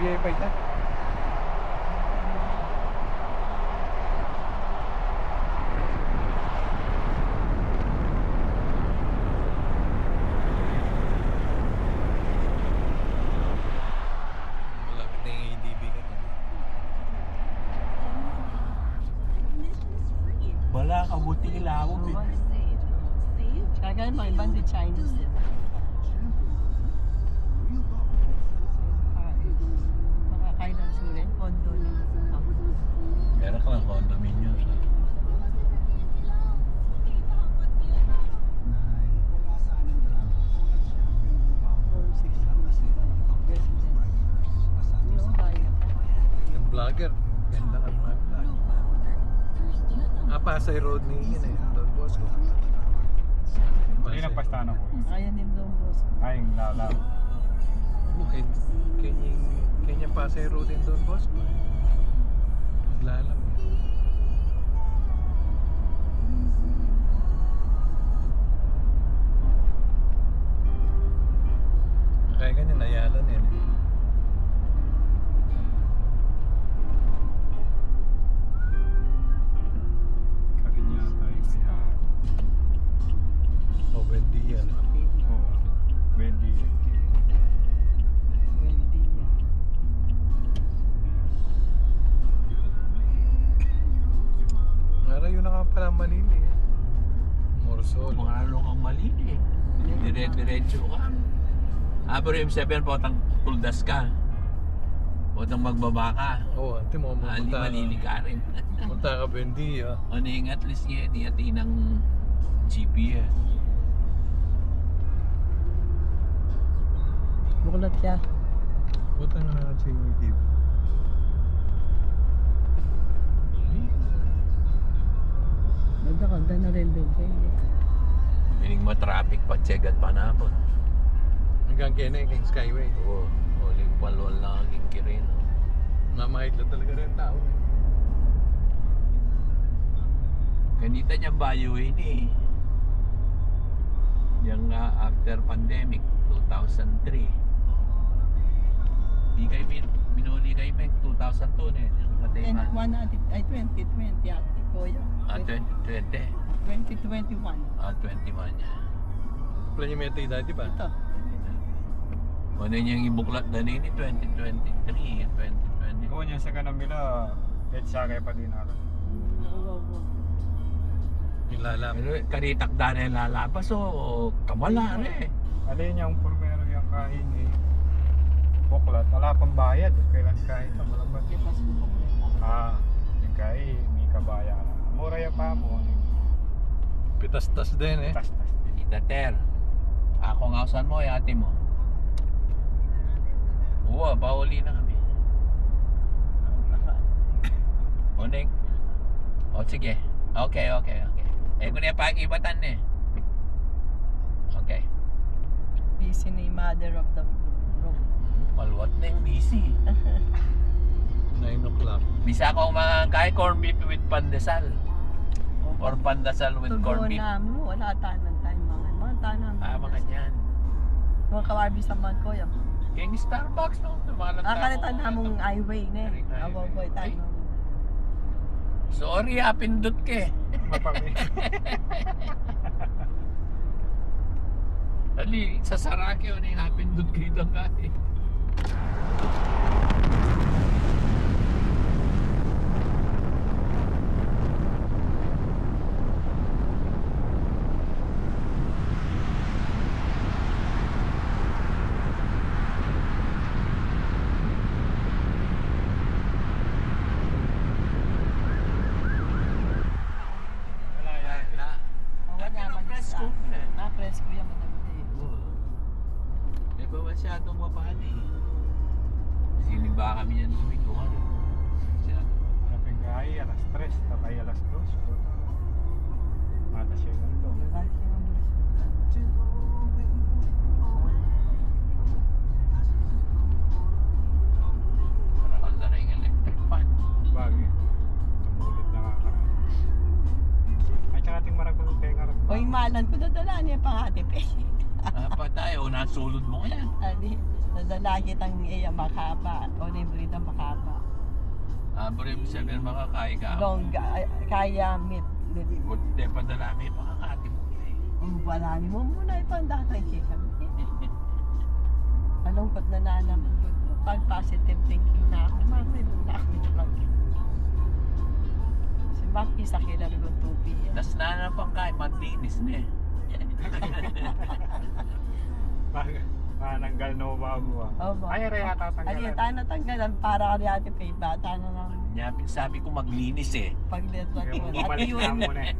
Biyay pa ita. Malapit na yung ADB ka na. Wala ka, buti ilawag eh. Kaya ganun mga ibang di Chinese din. Baka kailan siguro yung condo ng Meron ka lang condominiums. Yung vlogger, ganda ng mga vlog. Pasay Road ni yun eh, Don Bosco. Hindi na pastano ko. Ayan din doon, boss. Ay, lalaw. Okay, Kenya Pasay Road din Don Bosco. Naglalam eh. Kaya ganyan, Ayalan yan eh. Kaganyan tayo kaya. O, Buendia. Oo. Wendy. Yun na nga pala Manili eh. Morsol. Mga ano kang mali eh. Dire-diretso ka. Pero yung 7 potang tuldas ka. Potang magbaba ka. Oo, ante mo Malili ka rin. Punta ka Buendia. Ano yung at least yun, di atin ng GPS. Bukulot siya. Punta nga na sa ADB. Nagdakanda na rin doon siya. Meaning ma-traffic pa chegat panapon. Hanggang Kene, King Skyway. Oo. Uling palwal lang ang kirin. Mamahit lang talaga rin tao. Kanita niyang byway ni. Yung after pandemic, 2003. Di kayo binuli kayo Meg, 2002 na yun. Yung patay And na. 2020 ate ko yun. 2020. 2021. 21 niya. Plan yung meta dati ba? Ito. Ano niyang ibuklat na nini 2023, 2020. Kung niya sa kanang bila, kahit siya kaya pa din ako. Nilalam. Pero kanitak na yung lalabas o kamala rin. Alin yung pormero yung kain eh. Buklat, wala pang bayad. Kailan kahit sa malabas. Yung kain, may kabayaran. Mura yung pa mo. Pitas-tas din eh. Tas-tas din. Tita Ter, ako nga usan mo, ate mo. Oo, bawali na kami. Unik. O sige. Okay. Kung niya pag-ibatan eh. Okay. Busy ni mother of the group. Malwat na yung busy. 9 o'clock. Bisa ko mga kay corned beef with pandesal. Or pandesal with corned beef. namin, wala tanan tayo mga tanan. Mga yan. Mga kawabi sa man ko yan. King Starbucks no? Kalitan na mong highway na eh. Awaw ko tayo. Sorry, pindot ka eh. Mapami. Ali, sa Sarake o na pindot ka ito ka eh. Wala yan. Presko. Presko yan madami. Di ba masyadong mapahali? Sinimba kami yan domingo. Masyadong mapahali. Kapag kaya, alas 3, tapay alas 2. Mata siya yung ulo. Para na rin electric fan. Bagay. Tumulid na nga kami. Ay, tsaka ating maragulong tenga rin. O yung malan ko dadala niya pang ate pe. Patay o nasulod mo yan. Ali. Nadala kitang iya makaba. O na yung brida makaba. Pero yung sabihin makakaya ka. Long, kaya mid. Buti pa dalami makakati mo. Wala ni mo muna ipandatay kami. Malungkot na naman. Pag positive thinking na ako, mamay muna ako nito lang. Si Maki sa kilar ng tupi. Tas na pang kahit maglinis na eh. Mananggal no bago ah. Opo. Ay, rin yata Ano tanggalan. yun, tayo natanggalan para kay Ate Faye. Bata na lang. Sabi ko maglinis eh. Pag-network Kaya mo. At bumalik na yun, muna eh.